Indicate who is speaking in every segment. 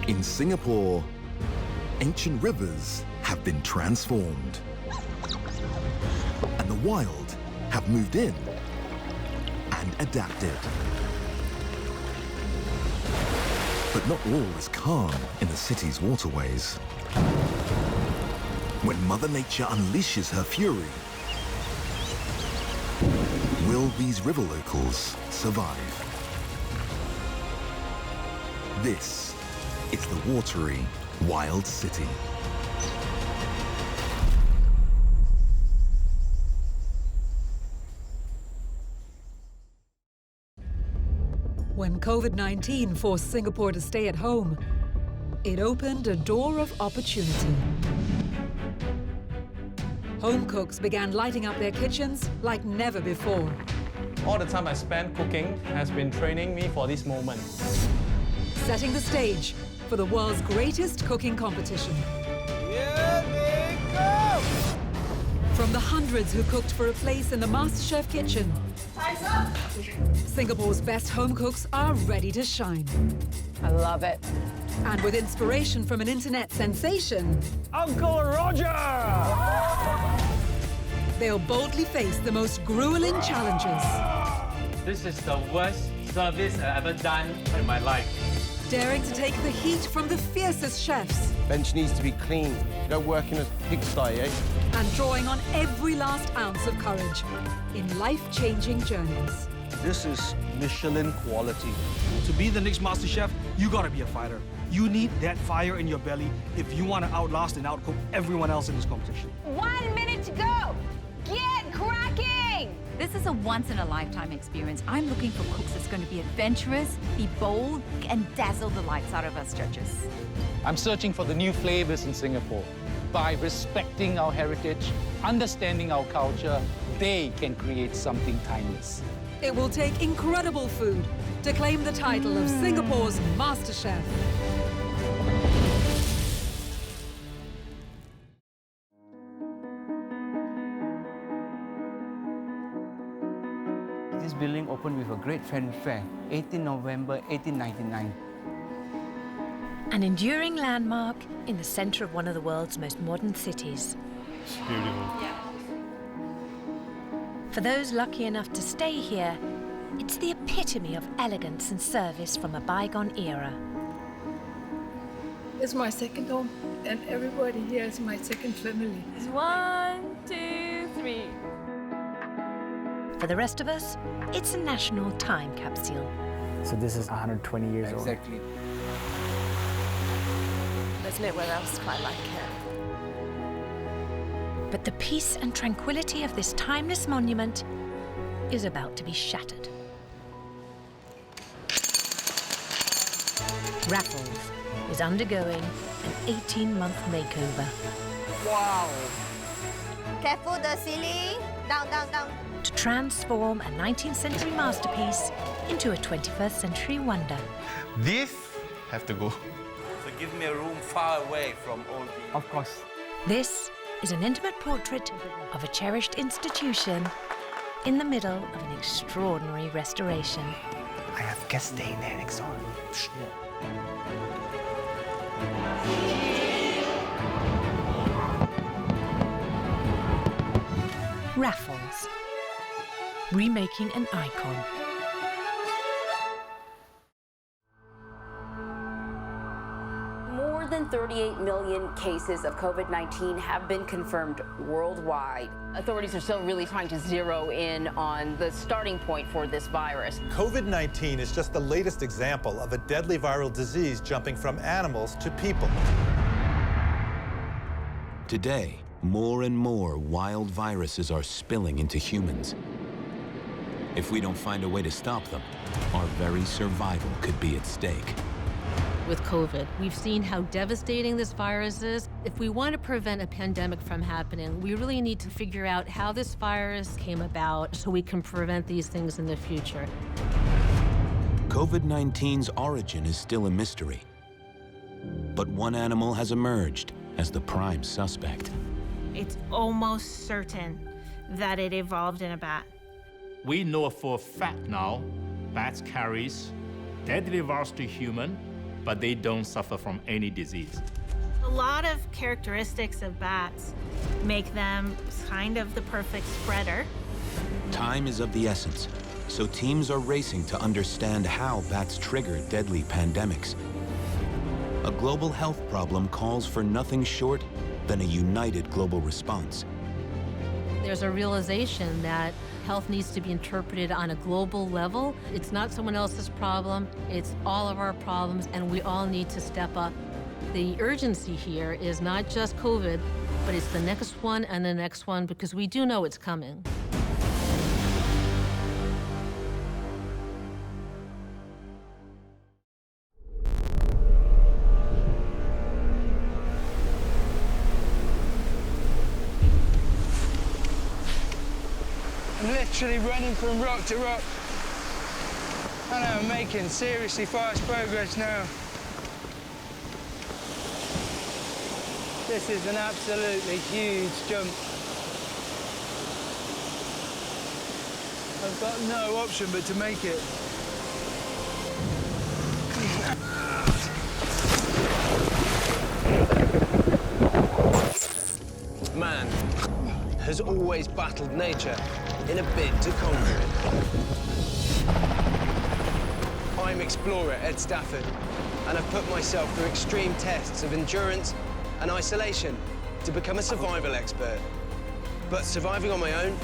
Speaker 1: In Singapore, ancient rivers have been transformed, and the wild have moved in and adapted. But not all is calm in the city's waterways. When Mother Nature unleashes her fury, will these river locals survive? This is the watery, wild city.
Speaker 2: When COVID-19 forced Singapore to stay at home, it opened a door of opportunity. Home cooks began lighting up their kitchens like never before.
Speaker 3: All the time I spent cooking has been training me for this moment.
Speaker 2: Setting the stage for the world's greatest cooking competition.
Speaker 4: Here we go!
Speaker 2: From the hundreds who cooked for a place in the Masterchef kitchen,
Speaker 4: Time's up!
Speaker 2: Singapore's best home cooks are ready to shine.
Speaker 5: I love it.
Speaker 2: And with inspiration from an internet sensation,
Speaker 4: Uncle Roger!
Speaker 2: they'll boldly face the most grueling challenges.
Speaker 6: This is the worst service I've ever done in my life.
Speaker 2: Daring to take the heat from the fiercest chefs
Speaker 7: Bench needs to be clean. You don't work in a pigsty, eh?
Speaker 2: and drawing on every last ounce of courage in life-changing journeys.
Speaker 8: This is Michelin quality. To be the next MasterChef, you gotta be a fighter. You need that fire in your belly if you want to outlast and outcook everyone else in this competition.
Speaker 5: 1 minute to go! Get cracking!
Speaker 9: This is a once-in-a-lifetime experience. I'm looking for cooks that's going to be adventurous, be bold, and dazzle the lights out of us judges.
Speaker 6: I'm searching for the new flavors in Singapore. By respecting our heritage, understanding our culture, they can create something timeless.
Speaker 2: It will take incredible food to claim the title of Singapore's MasterChef.
Speaker 10: This building opened with a great fanfare, 18 November 1899.
Speaker 11: An enduring landmark in the center of one of the world's most modern cities.
Speaker 12: It's beautiful.
Speaker 11: Yeah. For those lucky enough to stay here, it's the epitome of elegance and service from a bygone era.
Speaker 13: It's my second home, and everybody here is my second family.
Speaker 14: 1, 2, 3.
Speaker 11: For the rest of us, it's a national time capsule.
Speaker 10: So this is 120 years old.
Speaker 7: Exactly.
Speaker 14: There's nowhere else quite like it.
Speaker 11: But the peace and tranquility of this timeless monument is about to be shattered. Raffles is undergoing an 18-month makeover.
Speaker 5: Wow! Careful the ceiling. Down, down, down.
Speaker 11: To transform a 19th century masterpiece into a 21st century wonder.
Speaker 12: This have to go.
Speaker 4: So give me a room far away from all the...
Speaker 10: Of course.
Speaker 11: This is an intimate portrait of a cherished institution in the middle of an extraordinary restoration.
Speaker 10: I have guests staying there next door.
Speaker 11: Raffles, remaking an icon.
Speaker 5: More than 38 million cases of COVID-19 have been confirmed worldwide. Authorities are still really trying to zero in on the starting point for this virus.
Speaker 15: COVID-19 is just the latest example of a deadly viral disease jumping from animals to people.
Speaker 1: Today, more and more wild viruses are spilling into humans. If we don't find a way to stop them, our very survival could be at stake.
Speaker 14: With COVID, we've seen how devastating this virus is. If we want to prevent a pandemic from happening, we really need to figure out how this virus came about so we can prevent these things in the future.
Speaker 1: COVID-19's origin is still a mystery. But one animal has emerged as the prime suspect.
Speaker 16: It's almost certain that it evolved in a bat.
Speaker 6: We know for a fact now, bats carries deadly virus to human
Speaker 17: but they don't suffer from any disease.
Speaker 16: A lot of characteristics of bats make them kind of the perfect spreader.
Speaker 1: Time is of the essence, so teams are racing to understand how bats trigger deadly pandemics. A global health problem calls for nothing short than a united global response.
Speaker 14: There's a realization that health needs to be interpreted on a global level. It's not someone else's problem, it's all of our problems, and we all need to step up. The urgency here is not just COVID, but it's the next one and the next one, because we do know it's coming.
Speaker 10: I'm literally running from rock to rock. I know I'm making seriously fast progress now. This is an absolutely huge jump. I've got no option but to make it.
Speaker 18: Man has always battled nature in a bid to conquer it. I'm explorer Ed Stafford, and I've put myself through extreme tests of endurance and isolation to become a survival expert. But surviving on my own,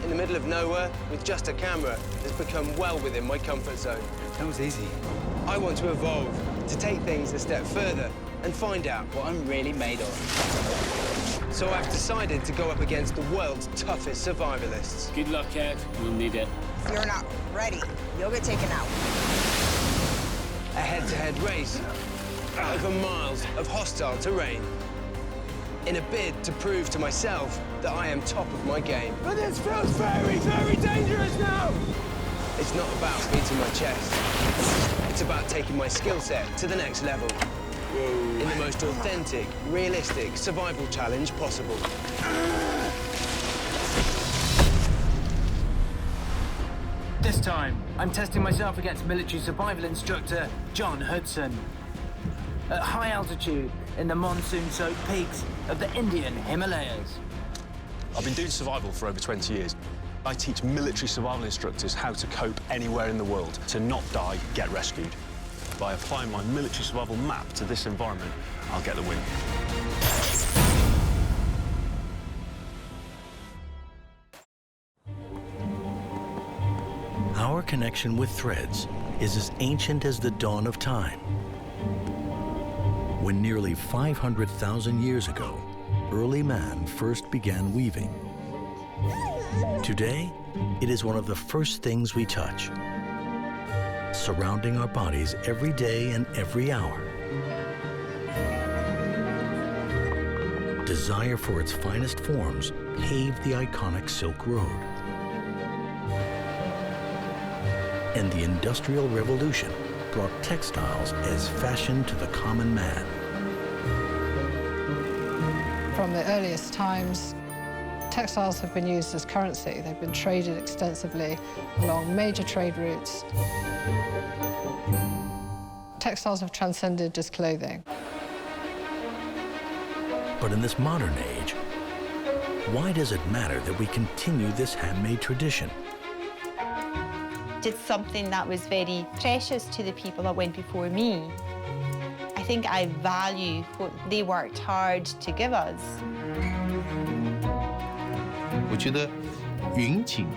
Speaker 18: in the middle of nowhere, with just a camera, has become well within my comfort zone.
Speaker 10: That was easy.
Speaker 18: I want to evolve, to take things a step further and find out what I'm really made of. So I've decided to go up against the world's toughest survivalists.
Speaker 19: Good luck, Ed. You'll need it.
Speaker 20: If you're not ready, you'll get taken out.
Speaker 18: A head-to-head race over miles of hostile terrain in a bid to prove to myself that I am top of my game.
Speaker 10: But this feels very, very dangerous now!
Speaker 18: It's not about beating my chest. It's about taking my skill set to the next level. Whoa. In the most authentic, realistic survival challenge possible.
Speaker 21: This time, I'm testing myself against military survival instructor John Hudson. At high altitude, in the monsoon-soaked peaks of the Indian Himalayas.
Speaker 22: I've been doing survival for over 20 years. I teach military survival instructors how to cope anywhere in the world, to not die, get rescued. By applying my military survival map to this environment, I'll get the win.
Speaker 23: Our connection with threads is as ancient as the dawn of time. When nearly 500,000 years ago, early man first began weaving. Today, it is one of the first things we touch, surrounding our bodies every day and every hour. Desire for its finest forms paved the iconic Silk Road. And the Industrial Revolution brought textiles as fashion to the common man.
Speaker 24: From the earliest times, textiles have been used as currency. They've been traded extensively along major trade routes. Textiles have transcended just clothing.
Speaker 23: But in this modern age, why does it matter that we continue this handmade tradition?
Speaker 25: It's something that was very precious to the people that went before me. I think I value what they worked hard to give us.
Speaker 26: 我觉得云锦，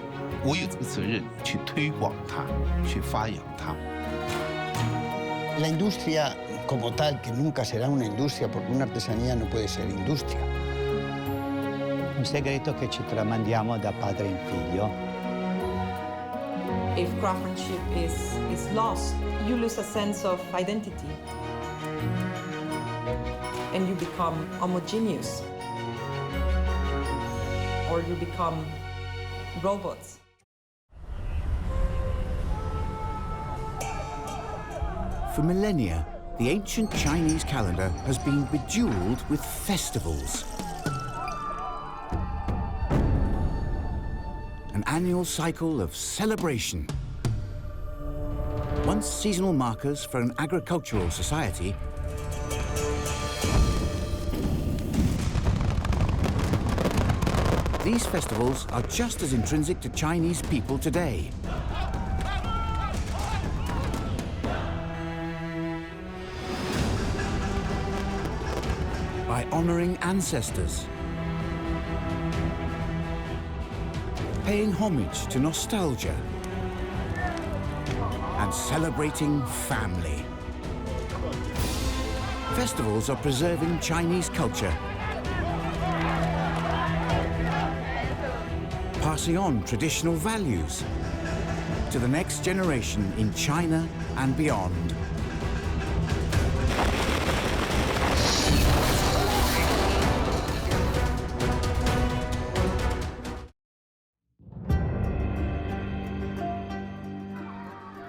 Speaker 26: 我有这个责任去推广它，去发扬它。
Speaker 27: La industria como tal, que nunca será una industria, porque una artesanía no puede ser industria.
Speaker 28: Un segreto che ci tramandiamo da padre in figlio.
Speaker 29: If craftsmanship is lost, you lose a sense of identity. And you become homogeneous. Or you become robots.
Speaker 30: For millennia, the ancient Chinese calendar has been bejeweled with festivals. An annual cycle of celebration. Once seasonal markers for an agricultural society, these festivals are just as intrinsic to Chinese people today. By honoring ancestors, paying homage to nostalgia, and celebrating family. Festivals are preserving Chinese culture, passing on traditional values to the next generation in China and beyond.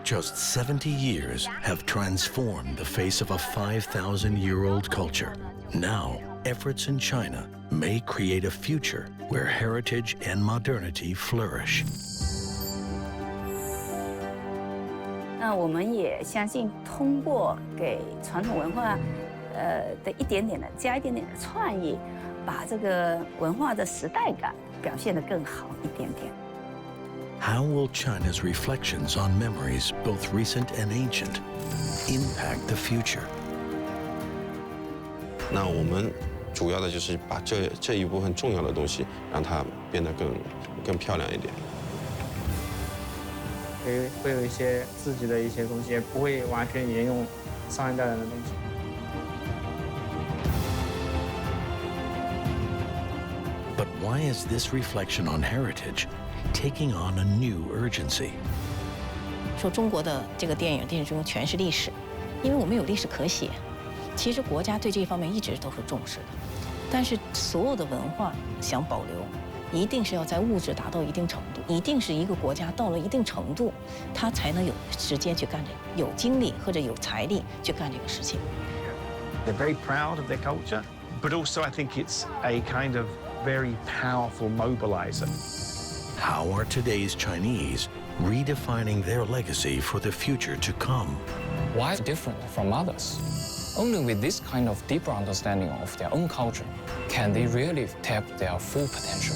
Speaker 23: Just 70 years have transformed the face of a 5,000-year-old culture. Now, efforts in China may create a future where heritage and modernity flourish.
Speaker 2: 那我们也相信，通过给传统文化，的一点点的加一点点的创意，把这个文化的时代感表现得更好一点点。
Speaker 23: How will China's reflections on memories, both recent and ancient, impact the future?
Speaker 3: 那我们主要的就是把这一部分重要的东西，让它变得更漂亮一点。
Speaker 4: 会有一些自己的一些东西，也不会完全沿用上一代人的东西。
Speaker 23: But why is this reflection on heritage taking on a new urgency?
Speaker 7: 说中国的这个电影中全是历史，因为我们有历史可写。其实国家对这方面一直都是重视的，但是所有的文化想保留，一定是要在物质达到一定程度，一定是一个国家到了一定程度，它才能有时间去干这个，有精力或者有财力去干这个事情。
Speaker 8: They're very proud of their culture, but also I think it's a kind of very powerful mobilizer.
Speaker 23: How are today's Chinese redefining their legacy for the future to come?
Speaker 9: Why different from others? Only with this kind of deeper understanding of their own culture can they really tap their full potential.